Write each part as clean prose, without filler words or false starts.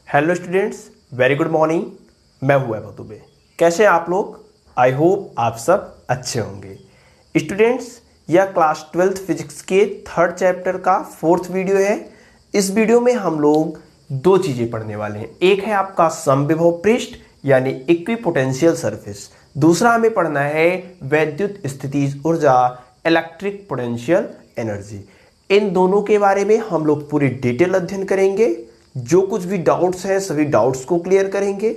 Hello students, very good morning. मैं हूं वैभव दुबे। कैसे हैं आप लोग? आई होप आप सब अच्छे होंगे। स्टूडेंट्स, यह क्लास 12th फिजिक्स के थर्ड चैप्टर का फोर्थ वीडियो है। इस वीडियो में हम लोग दो चीज़ें पढ़ने वाले हैं। एक है आपका समविभव पृष्ठ यानी इक्विपोटेंशियल सरफेस, दूसरा हमें पढ़ना है वैद्युत स्थितिज ऊर्जा, इलेक्ट्रिक पोटेंशियल एनर्जी। इन दोनों के बारे में हम लोग पूरी डिटेल अध्ययन करेंगे। जो कुछ भी डाउट्स हैं सभी डाउट्स को क्लियर करेंगे।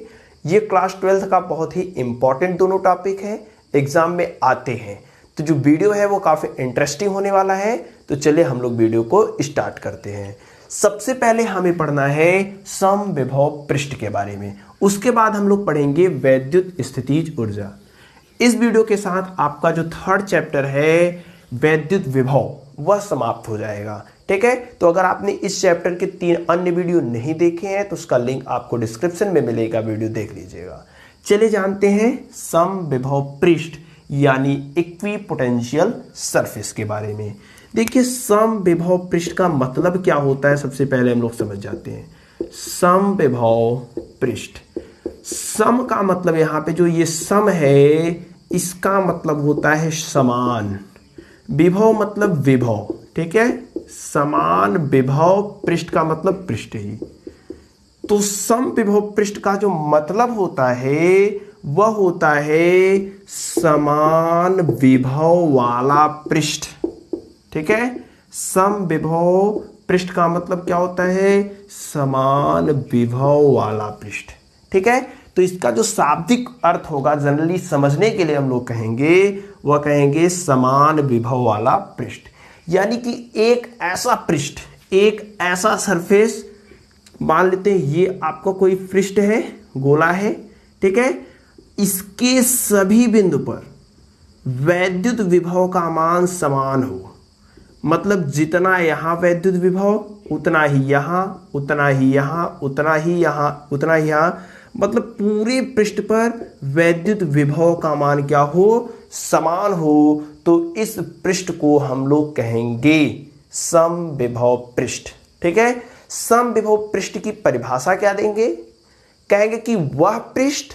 ये क्लास 12th का बहुत ही इंपॉर्टेंट दोनों टॉपिक है, एग्जाम में आते हैं। तो जो वीडियो है वो काफ़ी इंटरेस्टिंग होने वाला है। तो चलिए हम लोग वीडियो को स्टार्ट करते हैं। सबसे पहले हमें पढ़ना है समविभव पृष्ठ के बारे में, उसके बाद हम लोग पढ़ेंगे वैद्युत स्थितिज ऊर्जा। इस वीडियो के साथ आपका जो थर्ड चैप्टर है वैद्युत विभव वह समाप्त हो जाएगा। ठीक है, तो अगर आपने इस चैप्टर के 3 अन्य वीडियो नहीं देखे हैं तो उसका लिंक आपको डिस्क्रिप्शन में मिलेगा, वीडियो देख लीजिएगा। चलिए जानते हैं समविभव पृष्ठ यानी इक्विपोटेंशियल सरफेस के बारे में। देखिए, समविभव पृष्ठ का मतलब क्या होता है सबसे पहले हम लोग समझ जाते हैं। समविभव पृष्ठ, सम का मतलब यहाँ पे जो ये सम है इसका मतलब होता है समान, विभव मतलब विभव। ठीक है, समान विभव पृष्ठ का मतलब पृष्ठ ही। तो समविभव पृष्ठ का जो मतलब होता है वह होता है समान विभव वाला पृष्ठ। ठीक है, समविभव पृष्ठ का मतलब क्या होता है? समान विभव वाला पृष्ठ। ठीक है, तो इसका जो शाब्दिक अर्थ होगा जनरली समझने के लिए हम लोग कहेंगे, वह कहेंगे समान विभव वाला पृष्ठ। यानी कि एक ऐसा पृष्ठ, एक ऐसा सरफेस, मान लेते हैं ये आपका कोई पृष्ठ है, गोला है। ठीक है, इसके सभी बिंदु पर वैद्युत विभव का मान समान हो। मतलब जितना यहां वैद्युत विभव उतना ही यहां, उतना ही यहां, उतना ही यहां, उतना ही यहां। मतलब पूरे पृष्ठ पर वैद्युत विभव का मान क्या हो? समान हो। तो इस पृष्ठ को हम लोग कहेंगे समविभव पृष्ठ। ठीक है, समविभव पृष्ठ की परिभाषा क्या देंगे? कहेंगे कि वह पृष्ठ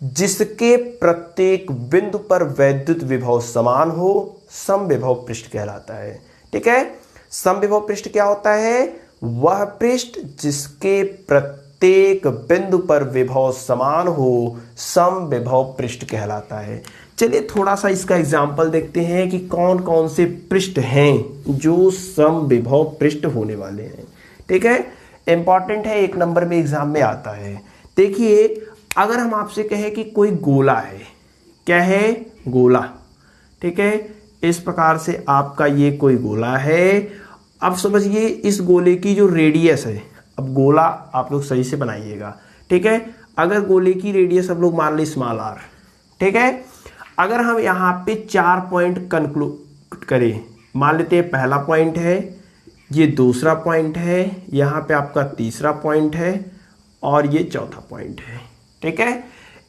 जिसके प्रत्येक बिंदु पर वैद्युत विभव समान हो समविभव पृष्ठ कहलाता है। ठीक है, समविभव पृष्ठ क्या होता है? वह पृष्ठ जिसके प्रत्येक बिंदु पर विभव समान हो समविभव पृष्ठ कहलाता है। चलिए थोड़ा सा इसका एग्जाम्पल देखते हैं कि कौन कौन से पृष्ठ हैं जो समविभव पृष्ठ होने वाले हैं। ठीक है, इंपॉर्टेंट है, 1 नंबर में एग्जाम में आता है। देखिए, अगर हम आपसे कहें कि कोई गोला है, क्या है? गोला। ठीक है, इस प्रकार से आपका ये कोई गोला है। अब समझिए इस गोले की जो रेडियस है, अब गोला आप लोग सही से बनाइएगा। ठीक है, अगर गोले की रेडियस हम लोग मान ली स्मॉल r। ठीक है, अगर हम यहाँ पे 4 पॉइंट कंक्लूड करें, मान लेते हैं पहला पॉइंट है, ये दूसरा पॉइंट है, यहाँ पे आपका तीसरा पॉइंट है और ये चौथा पॉइंट है। ठीक है,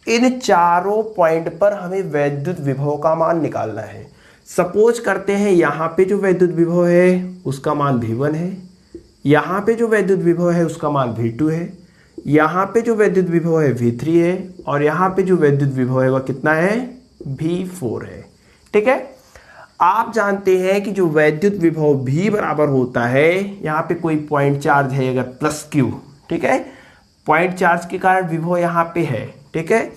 इन चारों पॉइंट पर हमें वैद्युत विभव का मान निकालना है। सपोज करते हैं यहाँ पे जो वैद्युत विभव है उसका मान V1 है, यहाँ पे जो वैद्युत विभव है उसका मान V2 है, यहाँ पे जो वैद्युत विभव है V3 है और यहाँ पे जो वैद्युत विभव है वह कितना है? V4 है। ठीक है, आप जानते हैं कि जो वैद्युत विभव V बराबर होता है, यहाँ पे कोई पॉइंट चार्ज है अगर प्लस Q। ठीक है, पॉइंट चार्ज के कारण विभव यहाँ पे है। ठीक है,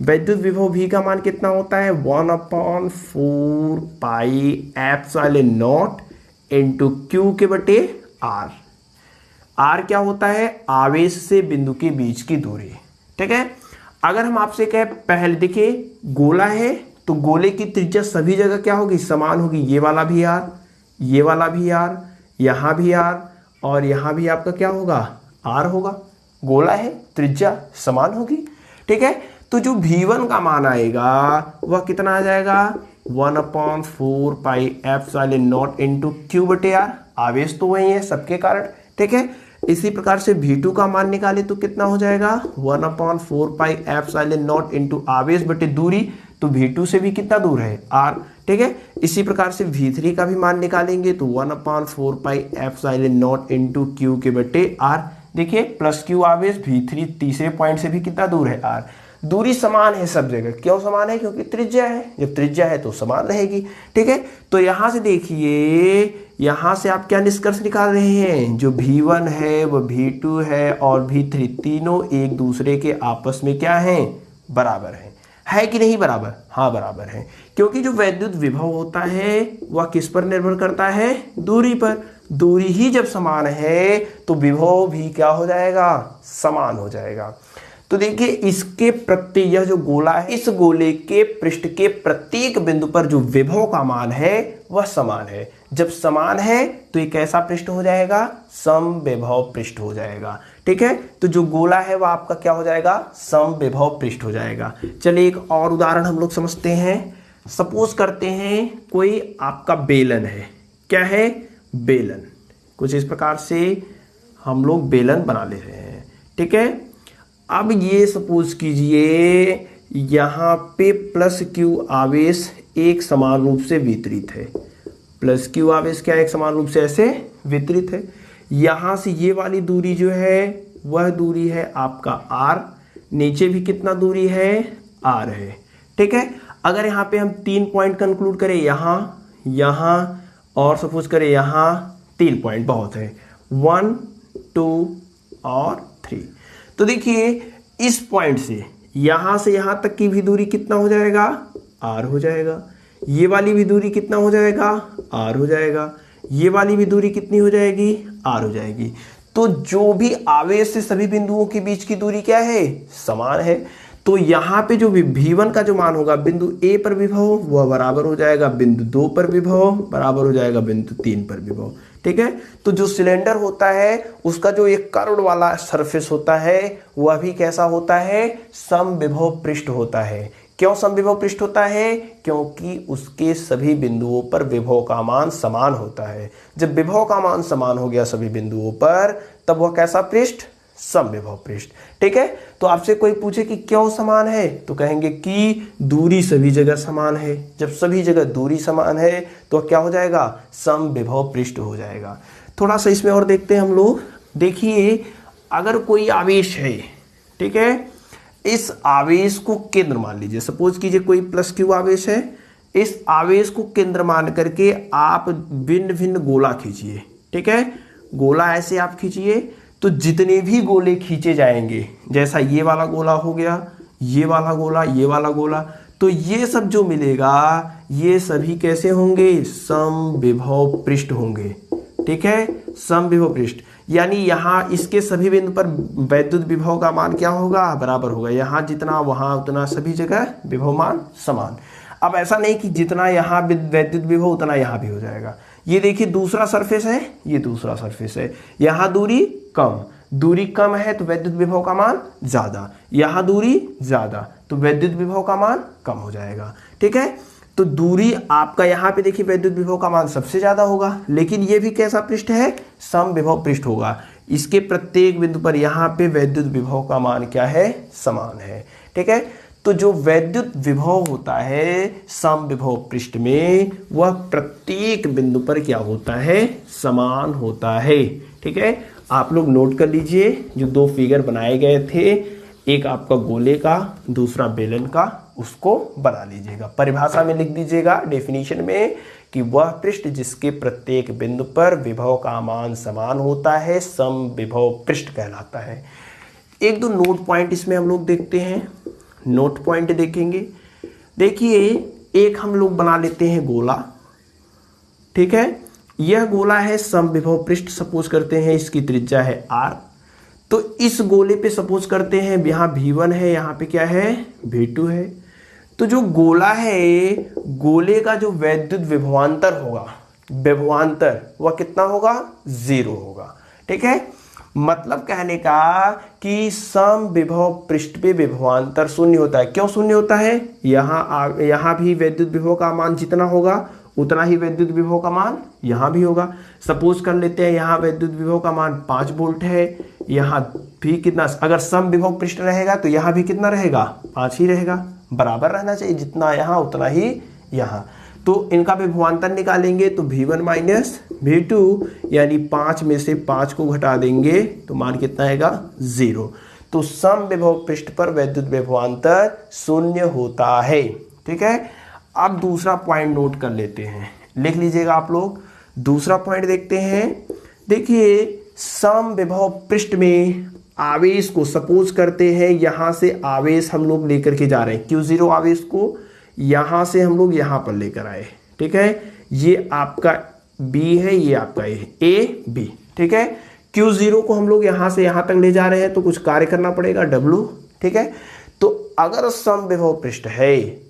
वैद्युत विभव V का मान कितना होता है? 1/4 pi epsilon not into Q के बटे R। R क्या होता है? आवेश से बिंदु के बीच की दूरी। ठीक है, अगर हम आपसे कहें, पहले देखिए गोला है तो गोले की त्रिज्या सभी जगह क्या होगी? समान होगी। ये वाला भी R, ये वाला भी R, यहाँ भी R और यहाँ भी आपका क्या होगा? R होगा। गोला है, त्रिज्या समान होगी। ठीक है, तो जो V1 का मान आएगा वह कितना आ जाएगा? 1/4 pi epsilon not into Q बटे R। आवेश तो वही है सबके कारण। ठीक है, इसी प्रकार से V2 का मान निकाले तो कितना हो जाएगा? 1/4 पाई एप्सिलॉन नॉट इंटू आवेश बटे दूरी। तो V2 से भी कितना दूर है? R। ठीक है, इसी प्रकार से V3 का भी मान निकालेंगे तो 1/4 pi epsilon not into Q के बटे R। देखिए प्लस क्यू आवेश V3 तीसरे पॉइंट से भी कितना दूर है R। दूरी समान है सब जगह, क्यों समान है? क्योंकि त्रिज्या है, जब त्रिज्या है तो समान रहेगी। ठीक है, तो यहां से देखिए, यहां से आप क्या निष्कर्ष निकाल रहे हैं, जो V1 है वो V2 है और V3 तीनों एक दूसरे के आपस में क्या है, बराबर है कि नहीं बराबर? हाँ बराबर है, क्योंकि जो वैद्युत विभव होता है वह किस पर निर्भर करता है, दूरी पर। दूरी ही जब समान है तो विभव भी क्या हो जाएगा, समान हो जाएगा। तो देखिए इसके प्रति यह जो गोला है, इस गोले के पृष्ठ के प्रत्येक बिंदु पर जो विभव का मान है वह समान है। जब समान है तो ये कैसा पृष्ठ हो जाएगा, समविभव पृष्ठ हो जाएगा। ठीक है, तो जो गोला है वह आपका क्या हो जाएगा, समविभव पृष्ठ हो जाएगा। चलिए एक और उदाहरण हम लोग समझते हैं। सपोज करते हैं कोई आपका बेलन है, क्या है, बेलन। कुछ इस प्रकार से हम लोग बेलन बना ले रहे हैं। ठीक है, अब ये सपोज कीजिए यहाँ पे प्लस क्यू आवेश एक समान रूप से वितरित है। प्लस क्यू आवेश क्या एक समान रूप से ऐसे वितरित है। यहाँ से ये वाली दूरी जो है वह दूरी है आपका R, नीचे भी कितना दूरी है, R है। ठीक है, अगर यहाँ पे हम 3 पॉइंट कंक्लूड करें, यहाँ और सपोज करें यहाँ 3 पॉइंट बहुत है, 1 2 और 3। तो देखिए इस पॉइंट से यहाँ तक की भी दूरी कितना हो जाएगा, R हो जाएगा। ये वाली भी दूरी कितना हो जाएगा, R हो जाएगा। ये वाली भी दूरी कितनी हो जाएगी, R हो जाएगी। तो जो भी आवेश से सभी बिंदुओं के बीच की दूरी क्या है, समान है। तो यहाँ पे जो V1 का जो मान होगा बिंदु A पर विभव, वह बराबर हो जाएगा बिंदु 2 पर विभव, बराबर हो जाएगा बिंदु 3 पर विभव। ठीक है, तो जो सिलेंडर होता है उसका जो एक कर्व वाला सरफेस होता है वह भी कैसा होता है, समविभव पृष्ठ होता है। क्यों समविभव पृष्ठ होता है, क्योंकि उसके सभी बिंदुओं पर विभव का मान समान होता है। जब विभव का मान समान हो गया सभी बिंदुओं पर, तब वह कैसा पृष्ठ, समविभव पृष्ठ। ठीक है, तो आपसे कोई पूछे कि क्यों समान है, तो कहेंगे कि दूरी सभी जगह समान है। जब सभी जगह दूरी समान है तो क्या हो जाएगा, समविभव पृष्ठ हो जाएगा। थोड़ा सा इसमें और देखते हैं हम लोग। देखिए अगर कोई आवेश है, ठीक है, इस आवेश को केंद्र मान लीजिए। सपोज कीजिए कोई प्लस क्यू आवेश है, इस आवेश को केंद्र मान करके आप भिन्न भिन्न गोला खींचिए। ठीक है, गोला ऐसे आप खींचिए तो जितने भी गोले खींचे जाएंगे, जैसा ये वाला गोला हो गया, ये वाला गोला, ये वाला गोला, तो ये सब जो मिलेगा ये सभी कैसे होंगे, समविभव पृष्ठ होंगे। ठीक है, समविभव पृष्ठ, यानी यहाँ इसके सभी बिंदु पर वैद्युत विभव का मान क्या होगा, बराबर होगा। यहाँ जितना वहां उतना, सभी जगह विभव मान समान। अब ऐसा नहीं कि जितना यहाँ वैद्युत विभव उतना यहाँ भी हो जाएगा। ये देखिए दूसरा सरफेस है, ये दूसरा सरफेस है, यहाँ दूरी कम है तो वैद्युत विभव का मान ज्यादा, यहाँ दूरी ज्यादा तो वैद्युत विभव का मान कम हो जाएगा। ठीक है, तो दूरी आपका यहाँ पे देखिए वैद्युत विभव का मान सबसे ज्यादा होगा, लेकिन ये भी कैसा पृष्ठ है, समविभव पृष्ठ होगा। इसके प्रत्येक बिंदु पर यहाँ पे वैद्युत विभव का मान क्या है, समान है। ठीक है, तो जो वैद्युत विभव होता है समविभव पृष्ठ में, वह प्रत्येक बिंदु पर क्या होता है, समान होता है। ठीक है, आप लोग नोट कर लीजिए जो 2 फिगर बनाए गए थे, एक आपका गोले का, दूसरा बेलन का, उसको बना लीजिएगा। परिभाषा में लिख दीजिएगा डेफिनेशन में कि वह पृष्ठ जिसके प्रत्येक बिंदु पर विभव का मान समान होता है समविभव पृष्ठ कहलाता है। 1-2 नोट पॉइंट इसमें हम लोग देखते हैं। नोट पॉइंट देखेंगे। देखिए एक हम लोग बना लेते हैं गोला। ठीक है, यह गोला है समविभव पृष्ठ, सपोज करते हैं इसकी त्रिज्या है R। तो इस गोले पे सपोज करते हैं यहाँ V1 है, यहाँ पे क्या है, V2 है। तो जो गोला है, गोले का जो वैद्युत विभवांतर होगा, विभवांतर वह कितना होगा, 0 होगा। ठीक है, मतलब कहने का कि समविभव पृष्ठ पे विभवांतर शून्य होता है। क्यों शून्य होता है, यहाँ भी वैद्युत विभव का मान जितना होगा उतना ही वैद्युत विभव का मान यहाँ भी होगा। सपोज कर लेते हैं यहाँ वैद्युत विभव का मान 5 वोल्ट है, यहाँ भी कितना, अगर समविभव पृष्ठ रहेगा तो यहाँ भी कितना रहेगा, 5 ही रहेगा। बराबर रहना चाहिए, जितना यहाँ उतना ही यहाँ। तो इनका विभवांतर निकालेंगे तो V1 माइनस V2 यानी 5 में से 5 को घटा देंगे तो मान कितना आएगा 0। तो सम विभव पृष्ठ पर वैद्युत विभवांतर 0 होता है। ठीक है, अब दूसरा पॉइंट नोट कर लेते हैं, लिख लीजिएगा आप लोग। दूसरा पॉइंट देखते हैं। देखिए सम विभव पृष्ठ में आवेश को सपोज करते हैं, यहां से आवेश हम लोग लेकर के जा रहे हैं Q0 आवेश को यहां से हम लोग यहां पर लेकर आए। ठीक है, ये आपका B है, ये आपका A B। ठीक है, Q0 को हम लोग यहां से यहां तक ले जा रहे हैं तो कुछ कार्य करना पड़ेगा W। ठीक है, तो अगर सम विभव पृष्ठ है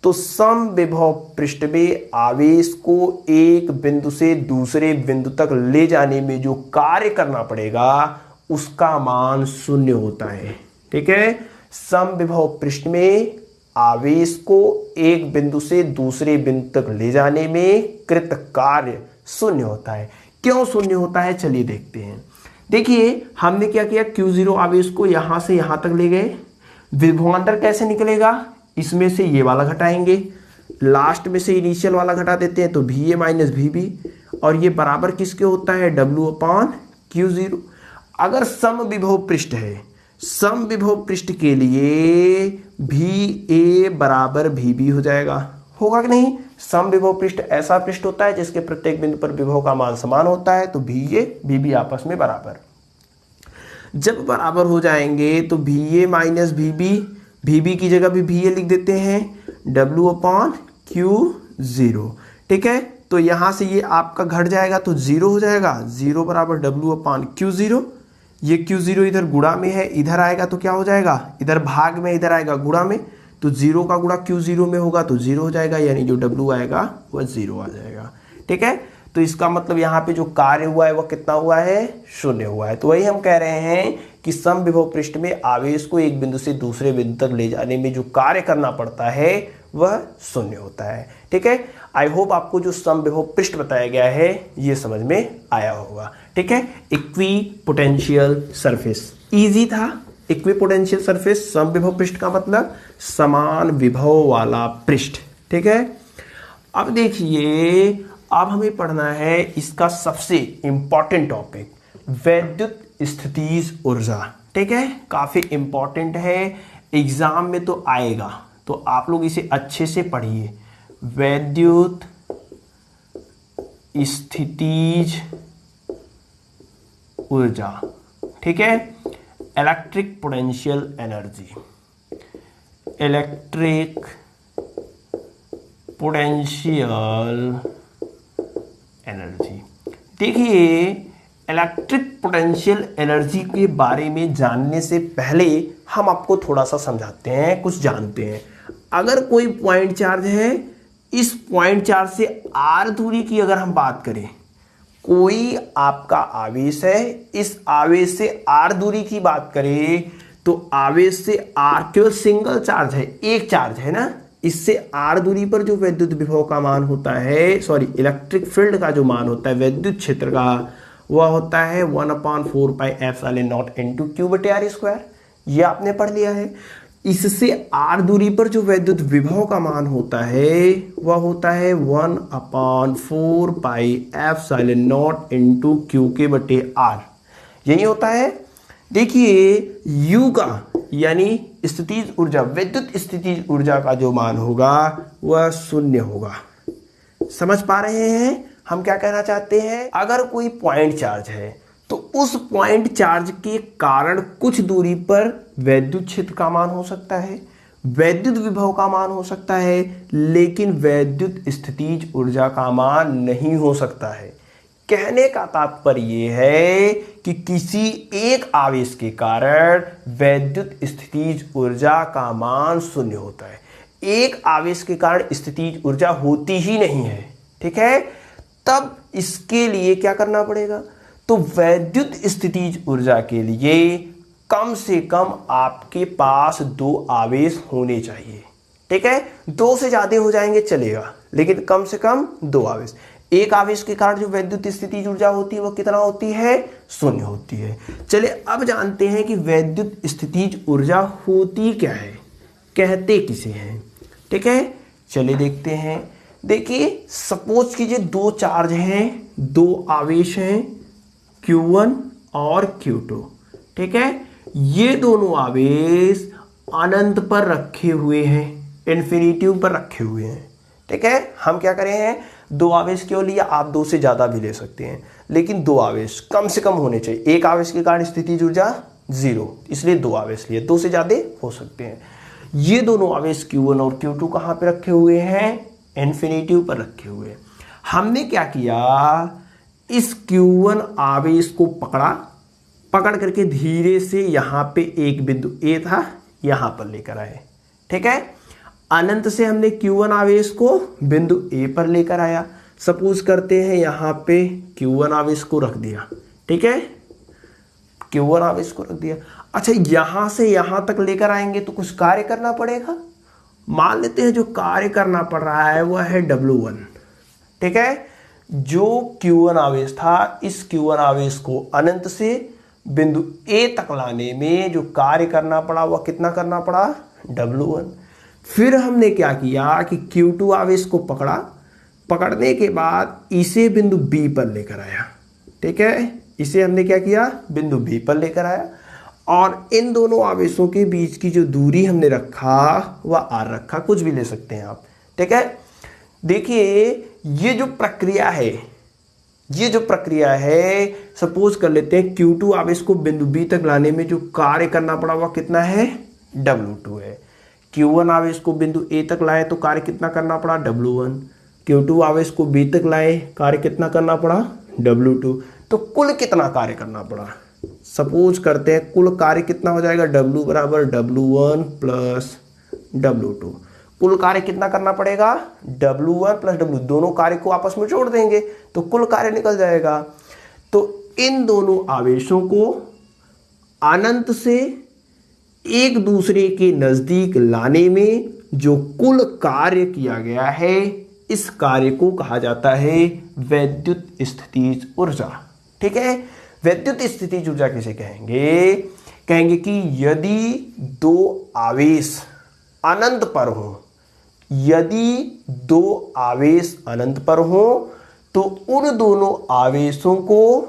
तो सम विभव पृष्ठ में आवेश को एक बिंदु से दूसरे बिंदु तक ले जाने में जो कार्य करना पड़ेगा उसका मान 0 होता है। ठीक है, सम विभव पृष्ठ में आवेश को एक बिंदु से दूसरे बिंदु तक ले जाने में कृत कार्य 0 होता है। क्यों 0 होता है, चलिए देखते हैं। देखिए हमने क्या किया, Q0 आवेश को यहां से यहां तक ले गए। विभवांतर कैसे निकलेगा, इसमें से ये वाला घटाएंगे, लास्ट में से इनिशियल वाला घटा देते हैं तो VA माइनस VB, और ये बराबर किसके होता है W अपॉन Q0। अगर सम विभव पृष्ठ है, सम विभव पृष्ठ के लिए VA बराबर VB हो जाएगा, होगा कि नहीं। सम विभव पृष्ठ ऐसा पृष्ठ होता है जिसके प्रत्येक बिंदु पर विभव का मान समान होता है, तो VA VB आपस में बराबर। जब बराबर हो जाएंगे तो VA माइनस VB, VB की जगह भी VA लिख देते हैं, W अपॉन Q0। ठीक है, तो यहां से ये आपका घट जाएगा तो 0 हो जाएगा, 0 बराबर W अपॉन Q0। ये Q0 इधर गुणा में है, इधर आएगा तो क्या हो जाएगा, इधर भाग में, इधर आएगा गुणा में, तो 0 का गुणा Q0 में होगा तो 0 हो जाएगा, यानी जो W आएगा वह 0 आ जाएगा। ठीक है, तो इसका मतलब यहाँ पे जो कार्य हुआ है वह कितना हुआ है, 0 हुआ है। तो वही हम कह रहे हैं कि सम विभव पृष्ठ में आवेश को एक बिंदु से दूसरे बिंदु तक ले जाने में जो कार्य करना पड़ता है वह 0 होता है। ठीक है, आई होप आपको जो सम विभव पृष्ठ बताया गया है ये समझ में आया होगा। ठीक है, इक्वी पोटेंशियल सरफेस इजी था। इक्वी पोटेंशियल सरफेस, सम विभव पृष्ठ का मतलब समान विभव वाला पृष्ठ। ठीक है, अब देखिए अब हमें पढ़ना है इसका सबसे इंपॉर्टेंट टॉपिक, वैद्युत स्थितिज ऊर्जा। ठीक है, काफी इंपॉर्टेंट है, एग्जाम में तो आएगा, तो आप लोग इसे अच्छे से पढ़िए। वैद्युत स्थितिज ऊर्जा, ठीक है, electric potential energy, electric potential energy. देखिए इलेक्ट्रिक पोटेंशियल एनर्जी के बारे में जानने से पहले हम आपको थोड़ा सा समझाते हैं, कुछ जानते हैं। अगर कोई पॉइंट चार्ज है, इस पॉइंट चार्ज से r दूरी की अगर हम बात करें, कोई आपका आवेश है, इस आवेश से r दूरी की बात करें तो आवेश से r केवल सिंगल चार्ज है, एक चार्ज है ना, इससे r दूरी पर जो वैद्युत विभव का मान होता है, सॉरी इलेक्ट्रिक फील्ड का जो मान होता है विद्युत क्षेत्र का, वह होता है 1/4 pi epsilon not into Q बटे R स्क्वायर। ये आपने पढ़ लिया है। इससे r दूरी पर जो वैद्युत विभव का मान होता है वह होता है 1/4 pi epsilon not into Q के बटे R, यही होता है। देखिए U का यानी स्थितिज ऊर्जा, विद्युत स्थितिज ऊर्जा का जो मान होगा वह 0 होगा। समझ पा रहे हैं हम क्या कहना चाहते हैं? अगर कोई पॉइंट चार्ज है तो उस पॉइंट चार्ज के कारण कुछ दूरी पर वैद्युत क्षेत्र का मान हो सकता है, वैद्युत विभव का मान हो सकता है, लेकिन वैद्युत स्थितिज ऊर्जा का मान नहीं हो सकता है। कहने का तात्पर्य यह है कि किसी एक आवेश के कारण वैद्युत स्थितिज ऊर्जा का मान 0 होता है। एक आवेश के कारण स्थितिज ऊर्जा होती ही नहीं है, ठीक है। तब इसके लिए क्या करना पड़ेगा? तो वैद्युत स्थितिज ऊर्जा के लिए कम से कम आपके पास 2 आवेश होने चाहिए, ठीक है। 2 से ज्यादा हो जाएंगे चलेगा, लेकिन कम से कम 2 आवेश। एक आवेश के कारण जो वैद्युत स्थितिज ऊर्जा होती है वो कितना होती है? 0 होती है। चलिए अब जानते हैं कि वैद्युत स्थितिज ऊर्जा होती क्या है, कहते किसे हैं, ठीक है। चलिए देखते हैं। देखिए सपोज कीजिए दो चार्ज हैं, दो आवेश हैं Q1 और Q2, ठीक है। ये दोनों आवेश अनंत पर रखे हुए हैं, इन्फिनिटी पर रखे हुए हैं, ठीक है। हम क्या करें हैं, दो आवेश क्यों लिया, आप दो से ज्यादा भी ले सकते हैं, लेकिन दो आवेश कम से कम होने चाहिए। एक आवेश के कारण स्थितिज ऊर्जा 0, इसलिए दो आवेश लिए, दो से ज्यादा हो सकते हैं। ये दोनों आवेश Q1 और Q2 कहां पे रखे हुए हैं, इन्फिनिटी पर रखे हुए हैं। हमने क्या किया, इस Q1 आवेश को पकड़ करके धीरे से यहां पे एक बिंदु A था, यहां पर लेकर आए, ठीक है। अनंत से हमने Q1 आवेश को बिंदु A पर लेकर आया। सपोज करते हैं यहां पे Q1 आवेश को रख दिया, ठीक है, Q1 आवेश को रख दिया। अच्छा, यहां से यहां तक लेकर आएंगे तो कुछ कार्य करना पड़ेगा। मान लेते हैं जो कार्य करना पड़ रहा है वह है W1, ठीक है। जो Q1 आवेश था, इस Q1 आवेश को अनंत से बिंदु A तक लाने में जो कार्य करना पड़ा वह कितना करना पड़ा, W1। फिर हमने क्या किया कि Q2 आवेश को पकड़ने के बाद इसे बिंदु B पर लेकर आया, ठीक है। इसे हमने क्या किया, बिंदु B पर लेकर आया, और इन दोनों आवेशों के बीच की जो दूरी हमने रखा वह R रखा, कुछ भी ले सकते हैं आप, ठीक है। देखिए ये जो प्रक्रिया है, सपोज कर लेते हैं Q2 आवेश को बिंदु B तक लाने में जो कार्य करना पड़ा वह कितना है, W2 है। Q1 आवेश को बिंदु A तक लाए तो कार्य कितना करना पड़ा, W1। Q2 आवेश को B तक लाए, कार्य कितना करना पड़ा, W2। तो कुल कितना कार्य करना पड़ा, सपोज करते हैं कुल कार्य कितना हो जाएगा, W बराबर W1 प्लस W2। कुल कार्य कितना करना पड़ेगा, W1 प्लस W, दोनों कार्य को आपस में जोड़ देंगे तो कुल कार्य निकल जाएगा। तो इन दोनों आवेशों को अनंत से एक दूसरे के नजदीक लाने में जो कुल कार्य किया गया है, इस कार्य को कहा जाता है वैद्युत स्थितिज ऊर्जा, ठीक है। वैद्युत स्थितिज ऊर्जा किसे कहेंगे, कहेंगे कि यदि दो आवेश अनंत पर हो, यदि दो आवेश अनंत पर हो तो उन दोनों आवेशों को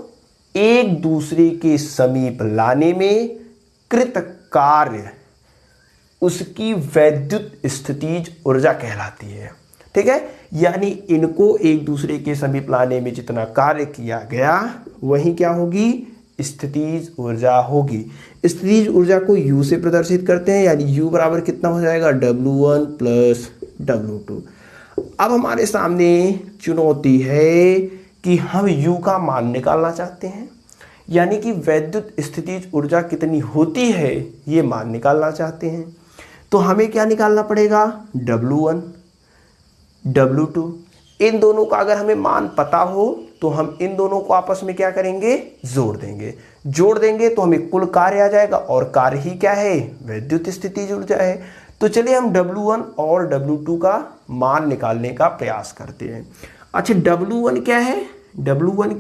एक दूसरे के समीप लाने में कृत कार्य उसकी वैद्युत स्थितिज ऊर्जा कहलाती है, ठीक है। यानी इनको एक दूसरे के समीप लाने में जितना कार्य किया गया वही क्या होगी, स्थितिज ऊर्जा होगी। स्थितिज ऊर्जा को U से प्रदर्शित करते हैं, यानी U बराबर कितना हो जाएगा, W1 प्लस W2। अब हमारे सामने चुनौती है कि हम U का मान निकालना चाहते हैं, यानी कि वैद्युत स्थितिज ऊर्जा कितनी होती है ये मान निकालना चाहते हैं। तो हमें क्या निकालना पड़ेगा, W1 W2। इन दोनों का अगर हमें मान पता हो तो हम इन दोनों को आपस में क्या करेंगे, जोड़ देंगे तो हमें कुल कार्य आ जाएगा, और कार्य ही क्या है, वैद्युत स्थितिज ऊर्जा है। तो चलिए हम W1 और W2 का मान निकालने का प्रयास करते हैं। अच्छा, W1 क्या है, W1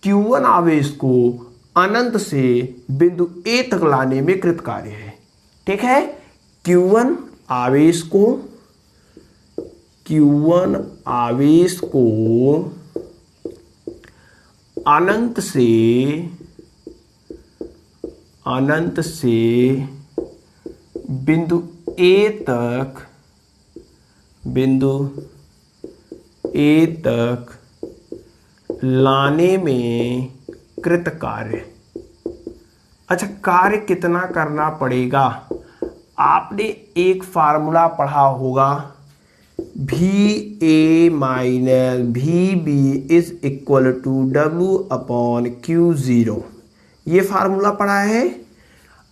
Q1 आवेश को अनंत से बिंदु A तक लाने में कृत कार्य है, ठीक है। Q1 आवेश को अनंत से बिंदु A तक लाने में कृत कार्य। अच्छा, कार्य कितना करना पड़ेगा, आपने एक फार्मूला पढ़ा होगा, VA minus VB is equal to W/Q0। ये फार्मूला पढ़ा है।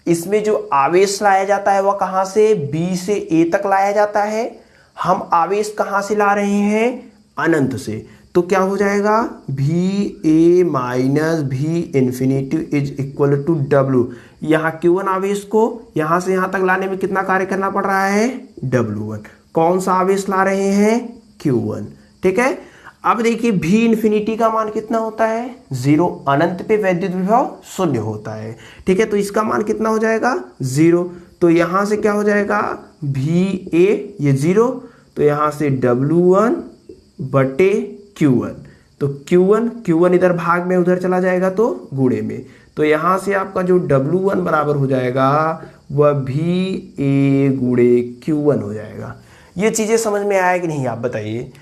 इसमें जो आवेश लाया जाता है वह कहां से, B से A तक लाया जाता है। हम आवेश कहां से ला रहे हैं, अनंत से। तो क्या हो जाएगा, VA minus V infinity is equal to W। यहाँ Q1 आवेश को यहां से यहां तक लाने में कितना कार्य करना पड़ रहा है, W1। कौन सा आवेश ला रहे हैं, Q1, ठीक है। अब देखिए V इंफिनिटी का मान कितना होता है, 0। अनंत पे वैद्युत विभव 0 होता है, ठीक है। तो इसका मान कितना हो जाएगा, 0। तो यहां से क्या हो जाएगा, VA ये 0, तो यहाँ से W1 बटे Q1, तो Q1 इधर भाग में उधर चला जाएगा तो गुणे में, तो यहाँ से आपका जो W1 बराबर हो जाएगा वह VA गुणे Q1 हो जाएगा। ये चीज़ें समझ में आया कि नहीं आप बताइए।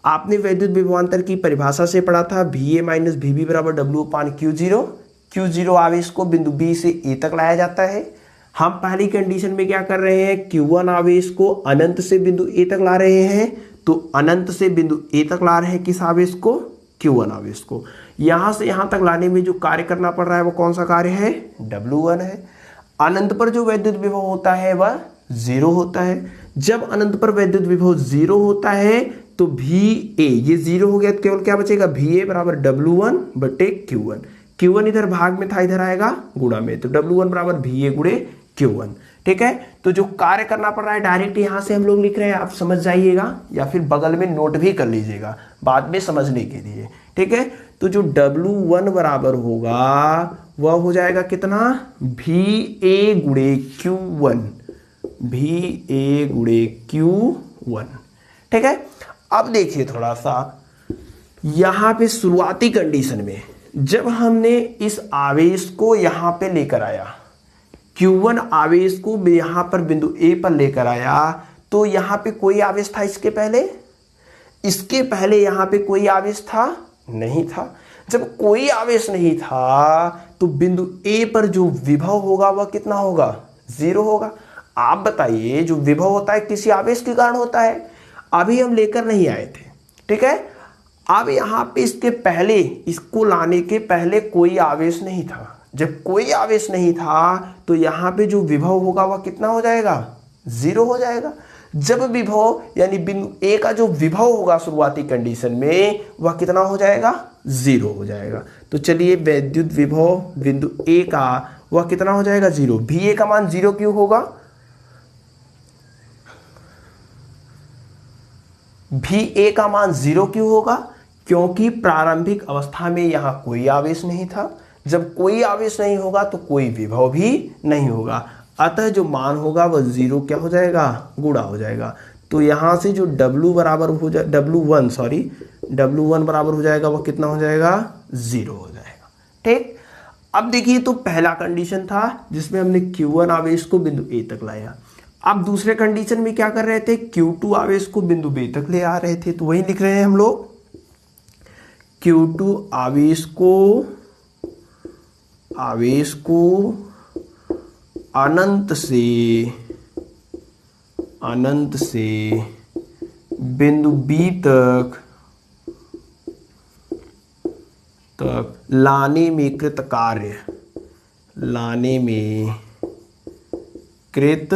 आपने वैद्युत विभवांतर की परिभाषा से पढ़ा था VA माइनस VB बराबर W/Q0। Q0 आवेश को बिंदु B से A तक लाया जाता है। हम पहली कंडीशन में क्या कर रहे हैं, Q1 आवेश को अनंत से बिंदु A तक ला रहे हैं, तो अनंत से बिंदु A तक ला रहे हैं किस आवेश को, Q1 आवेश को। यहाँ से यहाँ तक लाने में जो कार्य करना पड़ रहा है वो कौन सा कार्य है, W1 है। अनंत पर जो वैद्युत विभव होता है वह 0 होता है। जब अनंत पर वैद्युत विभव 0 होता है तो VA, ये 0 हो गया तो केवल क्या बचेगा, VA बराबर W1 बटे Q1। Q1 इधर भाग में था, इधर आएगा गुणा में, तो W1 बराबर VA गुणे Q1। ठीक है, तो जो कार्य करना पड़ रहा है डायरेक्ट यहाँ से हम लोग लिख रहे हैं, आप समझ जाइएगा या फिर बगल में नोट भी कर लीजिएगा बाद में समझने के लिए। ठीक है, तो जो W1 बराबर होगा वह हो जाएगा कितना, VA गुणे Q1, VA गुणे Q1। ठीक है, अब देखिए थोड़ा सा यहाँ पे शुरुआती कंडीशन में जब हमने इस आवेश को यहाँ पे लेकर आया, Q1 आवेश को यहाँ पर बिंदु A पर लेकर आया, तो यहाँ पे कोई आवेश था इसके पहले यहाँ पे कोई आवेश था नहीं था। जब कोई आवेश नहीं था तो बिंदु A पर जो विभव होगा वह कितना होगा, 0 होगा। आप बताइए, जो विभव होता है किसी आवेश के कारण होता है, अभी हम लेकर नहीं आए थे। ठीक है, अब यहाँ पे इसके पहले, इसको लाने के पहले कोई आवेश नहीं था। जब कोई आवेश नहीं था तो यहाँ पे जो विभव होगा वह कितना हो जाएगा, 0 हो जाएगा। जब विभव यानी बिंदु A का जो विभव होगा शुरुआती कंडीशन में वह कितना हो जाएगा, 0 हो जाएगा। तो चलिए वैद्युत विभव बिंदु A का वह कितना हो जाएगा, 0। VA का मान 0 क्यों होगा, VA का मान 0 क्यों होगा, क्योंकि प्रारंभिक अवस्था में यहाँ कोई आवेश नहीं था। जब कोई आवेश नहीं होगा तो कोई विभव भी नहीं होगा, अतः जो मान होगा वह 0 क्या हो जाएगा, गुणा हो जाएगा। तो यहाँ से जो W1 बराबर हो जाएगा वह कितना हो जाएगा, 0 हो जाएगा। ठीक, अब देखिए तो पहला कंडीशन था जिसमें हमने Q1 आवेश को बिंदु A तक लाया। अब दूसरे कंडीशन में क्या कर रहे थे, Q2 आवेश को बिंदु B तक ले आ रहे थे, तो वही लिख रहे हैं हम लोग, Q2 आवेश को अनंत से बिंदु B तक लाने में कृत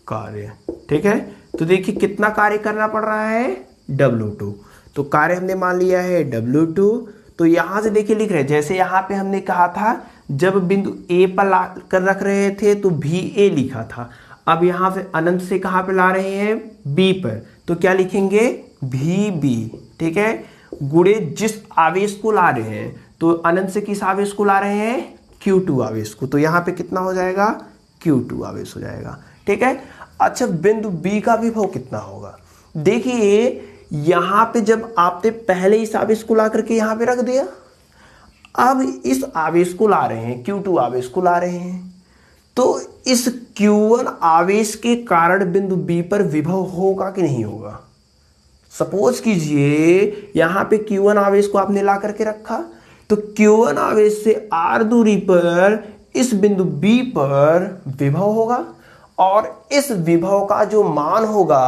कार्य। ठीक है, तो देखिए कितना कार्य करना पड़ रहा है, W2। तो कार्य हमने मान लिया है W2। तो यहां से देखिए लिख रहे हैं, जैसे यहाँ पे हमने कहा था जब बिंदु A पर ला कर रख रहे थे तो VA लिखा था। अब यहाँ से अनंत से कहाँ पे ला रहे हैं, B पर, तो क्या लिखेंगे, VB। ठीक है, गुणे जिस आवेश को ला रहे हैं, तो अनंत से किस आवेश को ला रहे हैं, Q2 आवेश को, तो यहाँ पे कितना हो जाएगा, Q2 आवेश हो जाएगा। ठीक है, अच्छा बिंदु B का विभव कितना होगा, देखिए यहाँ पे जब आपने पहले इस आवेश को ला करके यहाँ पे रख दिया, अब इस आवेश को ला रहे हैं, Q2 आवेश को ला रहे हैं, तो इस Q1 आवेश के कारण बिंदु B पर विभव होगा कि नहीं होगा। सपोज कीजिए यहाँ पे Q1 आवेश को आपने ला करके रखा, तो Q1 आवेश से R दूरी पर इस बिंदु B पर विभव होगा, और इस विभव का जो मान होगा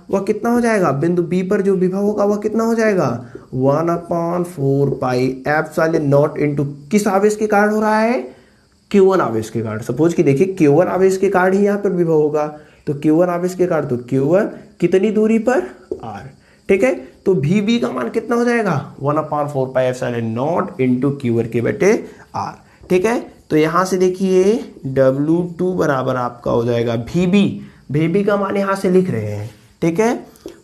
वह कितना हो जाएगा, बिंदु B पर जो विभव होगा वह कितना हो जाएगा, 1/4 पाई एप्सिलॉन नॉट इनटू किस आवेश के कारण हो रहा है, Q1 आवेश के कारण। सपोज कि देखिए Q1 आवेश के कारण ही यहाँ पर विभव होगा, तो Q1 आवेश के कारण, तो Q1 कितनी दूरी पर, R। ठीक है, तो VB का मान कितना हो जाएगा, 1/4 pi epsilon not into Q1 के बटे R। ठीक है, तो यहाँ से देखिए W2 बराबर आपका हो जाएगा VB का मान यहाँ से लिख रहे हैं। ठीक है,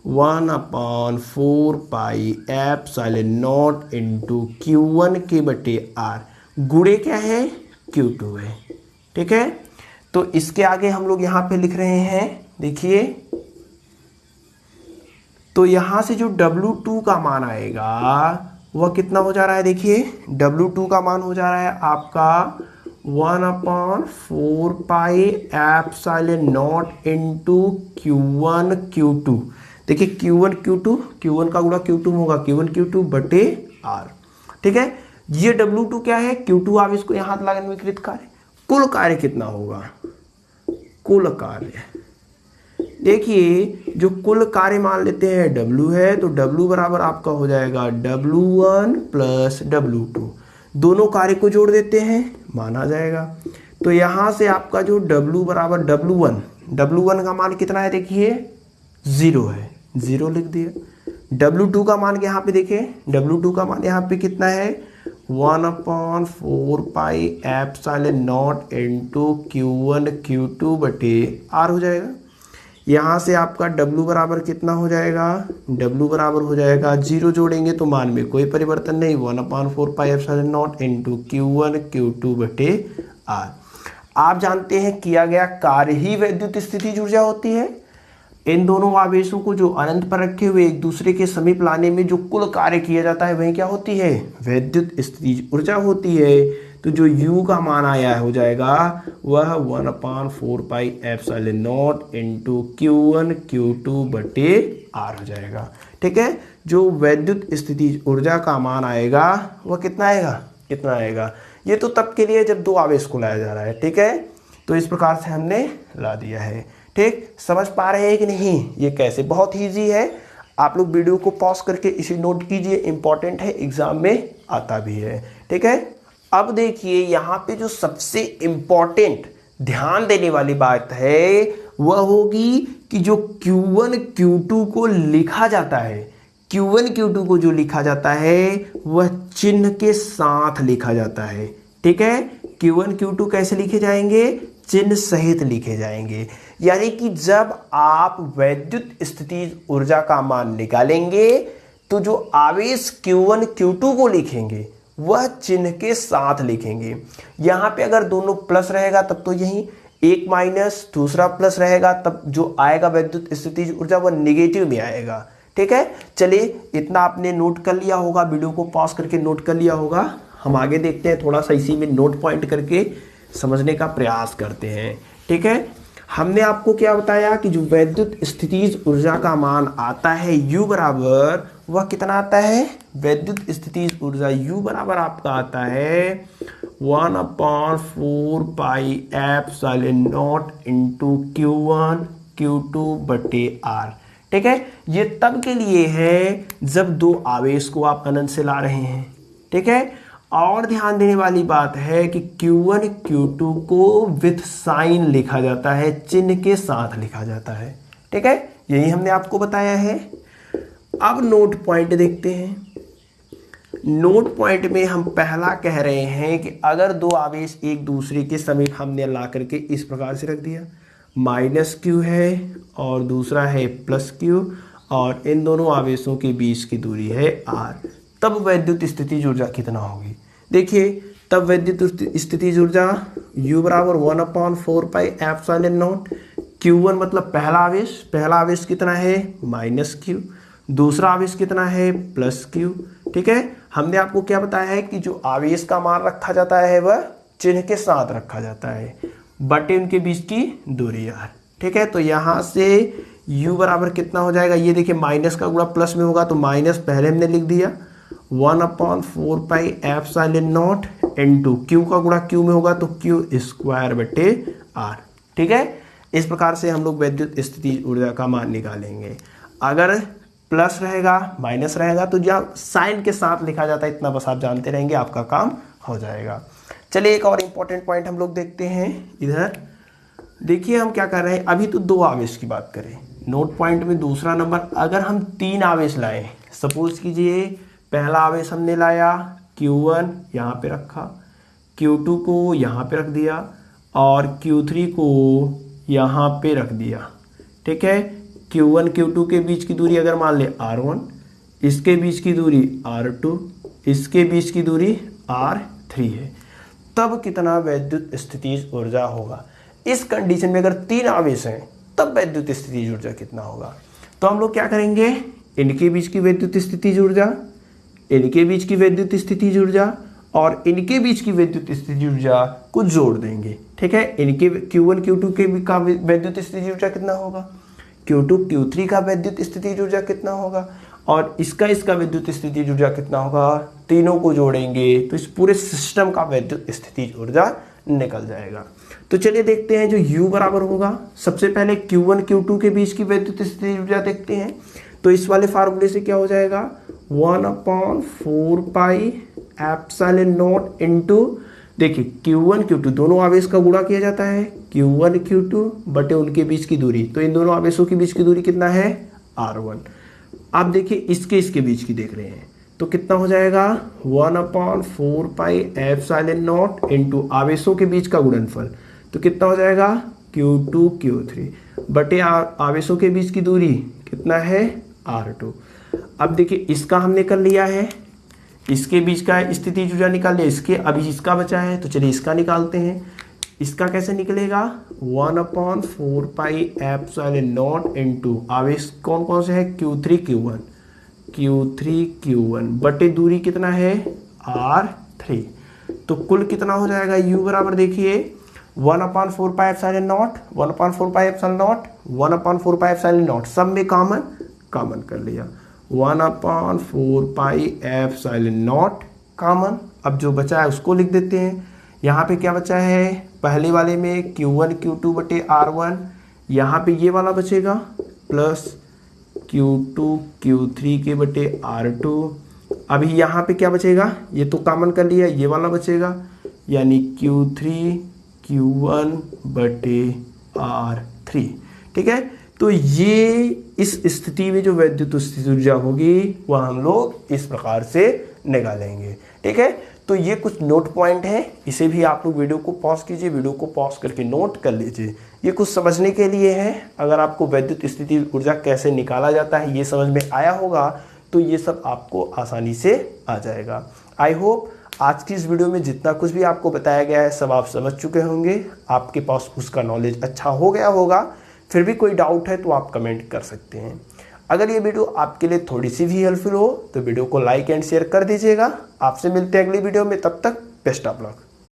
1/4 pi epsilon not into Q1 के बटे R, गुणे क्या है, Q2 है। ठीक है, तो इसके आगे हम लोग यहाँ पे लिख रहे हैं, देखिए तो यहाँ से जो W2 का मान आएगा वह कितना हो जा रहा है, देखिए W2 का मान हो जा रहा है आपका 1/4 pi epsilon not into Q1 Q2। देखिए Q1 Q2, Q1 का गुणा Q2 होगा Q1 Q2 बटे R। ठीक है, ये W2 क्या है, Q2 आप इसको यहाँ लगाने में कृत कार्य, कुल कार्य कितना होगा, कुल कार्य देखिए जो कुल कार्य मान लेते हैं W है, तो W बराबर आपका हो जाएगा W1 प्लस W2, दोनों कार्य को जोड़ देते हैं, मान आ जाएगा। तो यहाँ से आपका जो W बराबर W1 का मान कितना है, देखिए 0 है, 0 लिख दिया। W2 का मान यहाँ पे देखिए, W2 का मान यहाँ पे कितना है 1/4 pi epsilon not into Q1 Q2 बटे R हो जाएगा। यहाँ से आपका W बराबर कितना हो जाएगा, W बराबर हो जाएगा 0 जोड़ेंगे तो मान में कोई परिवर्तन नहीं, 1/4 pi epsilon not into Q1 Q2 बटे R। आप जानते हैं किया गया कार्य ही वैद्युत स्थितिज ऊर्जा होती है। इन दोनों आवेशों को जो अनंत पर रखे हुए एक दूसरे के समीप लाने में जो कुल कार्य किया जाता है वही क्या होती है, वैद्युत स्थितिज ऊर्जा होती है। तो जो U का मान आया हो जाएगा वह 1/4 pi epsilon not into Q1 Q2 बटे R हो जाएगा। ठीक है, जो वैद्युत स्थितिज ऊर्जा का मान आएगा वह कितना आएगा, कितना आएगा। ये तो तब के लिए जब दो आवेश को लाया जा रहा है। ठीक है, तो इस प्रकार से हमने ला दिया है। ठीक, समझ पा रहे हैं कि नहीं, ये कैसे, बहुत ईजी है। आप लोग वीडियो को पॉज करके इसे नोट कीजिए, इंपॉर्टेंट है, एग्जाम में आता भी है। ठीक है, अब देखिए यहाँ पे जो सबसे इंपॉर्टेंट ध्यान देने वाली बात है वह होगी कि जो Q1 Q2 को लिखा जाता है, Q1 Q2 को जो लिखा जाता है वह चिन्ह के साथ लिखा जाता है। ठीक है, Q1 Q2 कैसे लिखे जाएंगे, चिन्ह सहित लिखे जाएंगे। यानी कि जब आप वैद्युत स्थितिज ऊर्जा का मान निकालेंगे तो जो आवेश Q1 Q2 को लिखेंगे वह चिन्ह के साथ लिखेंगे। यहाँ पे अगर दोनों प्लस रहेगा तब तो यही, एक माइनस दूसरा प्लस रहेगा तब जो आएगा वैद्युत स्थितिज ऊर्जा वह निगेटिव में आएगा। ठीक है, चलिए इतना आपने नोट कर लिया होगा, वीडियो को पॉज करके नोट कर लिया होगा। हम आगे देखते हैं, थोड़ा सा इसी में नोट पॉइंट करके समझने का प्रयास करते हैं। ठीक है, हमने आपको क्या बताया कि जो वैद्युत स्थितिज ऊर्जा का मान आता है U बराबर, वह कितना आता है, वैद्युत स्थितिज ऊर्जा U बराबर आपका आता है 1/4 pi epsilon not into Q1 Q2 बटे R। ठीक है, ये तब के लिए है जब दो आवेश को आप अनंत से ला रहे हैं। ठीक है, और ध्यान देने वाली बात है कि Q1 Q2 को विथ साइन लिखा जाता है, चिन्ह के साथ लिखा जाता है। ठीक है, यही हमने आपको बताया है। अब नोट पॉइंट देखते हैं। नोट पॉइंट में हम पहला कह रहे हैं कि अगर दो आवेश एक दूसरे के समीप हमने ला करके इस प्रकार से रख दिया, -Q है और दूसरा है +Q, और इन दोनों आवेशों के बीच की दूरी है R, तब वैद्युत स्थितिज ऊर्जा कितना होगी। देखिए, तब वैद्युत स्थितिज ऊर्जा U बराबर 1/4 पाई एप्सिलॉन नॉट, Q1 मतलब पहला आवेश कितना है -Q, दूसरा आवेश कितना है +Q। ठीक है, हमने आपको क्या बताया है कि जो आवेश का मान रखा जाता है वह चिन्ह के साथ रखा जाता है, बटे उनके बीच की दूरी R। ठीक है, तो यहाँ से U बराबर कितना हो जाएगा, ये देखिए माइनस का गुणा प्लस में होगा तो माइनस पहले हमने लिख दिया 1/4 pi epsilon not into Q का गुणा Q में होगा तो Q स्क्वायर बटे R। ठीक है, इस प्रकार से हम लोग वैद्युत स्थितिज ऊर्जा का मान निकालेंगे। अगर प्लस रहेगा माइनस रहेगा तो जहाँ साइन के साथ लिखा जाता है, इतना बस आप जानते रहेंगे, आपका काम हो जाएगा। चलिए एक और इम्पोर्टेंट पॉइंट हम लोग देखते हैं। इधर देखिए हम क्या कर रहे हैं, अभी तो दो आवेश की बात करें, नोट पॉइंट में दूसरा नंबर, अगर हम 3 आवेश लाएं, सपोज कीजिए पहला आवेश हमने लाया Q1 यहाँ पे रखा, Q2 को यहाँ पे रख दिया और Q3 को यहाँ पे रख दिया। ठीक है, Q1 Q2 के बीच की दूरी अगर मान ले R1, इसके बीच की दूरी R2, इसके बीच की दूरी R3 है, तब कितना वैद्युत स्थितिज ऊर्जा होगा। इस कंडीशन में अगर 3 आवेश हैं तब वैद्युत स्थितिज ऊर्जा कितना होगा। तो हम लोग क्या करेंगे, इनके बीच की विद्युत स्थितिज ऊर्जा, इनके बीच की विद्युत स्थितिज ऊर्जा और इनके बीच की विद्युत स्थितिज ऊर्जा को जोड़ देंगे। ठीक है, इनके Q1 Q2 के का विद्युत स्थितिज ऊर्जा कितना होगा, Q2 Q3 का विद्युत स्थितिज ऊर्जा कितना होगा और इसका विद्युत स्थितिज ऊर्जा कितना होगा, तीनों को जोड़ेंगे तो इस पूरे सिस्टम का विद्युत स्थितिज ऊर्जा निकल जाएगा। तो चलिए देखते हैं जो U बराबर होगा, सबसे पहले Q1 Q2 के बीच की विद्युत स्थितिज ऊर्जा देखते हैं। तो इस वाले फार्मूले से क्या हो जाएगा, 1/4 पाई एप्सिलॉन नॉट इंटू, देखिए Q1 Q2 दोनों आवेश का गुणा किया जाता है, Q1 Q2 बटे उनके बीच की दूरी, तो इन दोनों आवेशों के बीच की दूरी कितना है, R1। अब देखिए इसके बीच की देख रहे हैं तो कितना हो जाएगा, 1/4 पाई एप्सिलॉन नॉट इंटू आवेशों के बीच का गुणनफल, तो कितना हो जाएगा Q2 Q3 बटे आवेशों के बीच की दूरी कितना है, R2। अब देखिए इसका हमने कर लिया है, इसके बीच का स्थितिज ऊर्जा निकाल लिया, इसके अभी इसका बचा है तो चलिए इसका निकालते हैं। इसका कैसे निकलेगा, 1/4 पाई एप्सिलॉन नॉट इंटू आवेश कौन कौन से है, Q3 Q1 बटे दूरी कितना है, R3। तो कुल कितना हो जाएगा U बराबर, देखिए 1/4 pi epsilon not, 1/4 pi epsilon not, 1/4 pi epsilon not, सब में कॉमन कर लिया, 1/4 पाई एप्सिलॉन नॉट कॉमन। अब जो बचा है उसको लिख देते हैं। यहाँ पे क्या बचा है, पहले वाले में Q1 Q2 बटे R1, यहाँ पे ये वाला बचेगा प्लस Q2 Q3 के बटे R2। अभी यहाँ पे क्या बचेगा, ये तो कॉमन कर लिया, ये वाला बचेगा यानी Q3 Q1 बटे R3। ठीक है, तो ये इस स्थिति में जो विद्युत स्थितिज ऊर्जा होगी वह हम लोग इस प्रकार से निकालेंगे। ठीक है, तो ये कुछ नोट पॉइंट है, इसे भी आप लोग वीडियो को पॉज कीजिए, वीडियो को पॉज करके नोट कर लीजिए। ये कुछ समझने के लिए है, अगर आपको विद्युत स्थितिज ऊर्जा कैसे निकाला जाता है ये समझ में आया होगा तो ये सब आपको आसानी से आ जाएगा। आई होप आज की इस वीडियो में जितना कुछ भी आपको बताया गया है सब आप समझ चुके होंगे, आपके पास उसका नॉलेज अच्छा हो गया होगा। फिर भी कोई डाउट है तो आप कमेंट कर सकते हैं। अगर ये वीडियो आपके लिए थोड़ी सी भी हेल्पफुल हो तो वीडियो को लाइक एंड शेयर कर दीजिएगा। आपसे मिलते हैं अगली वीडियो में, तब तक बेस्ट ऑफ लक।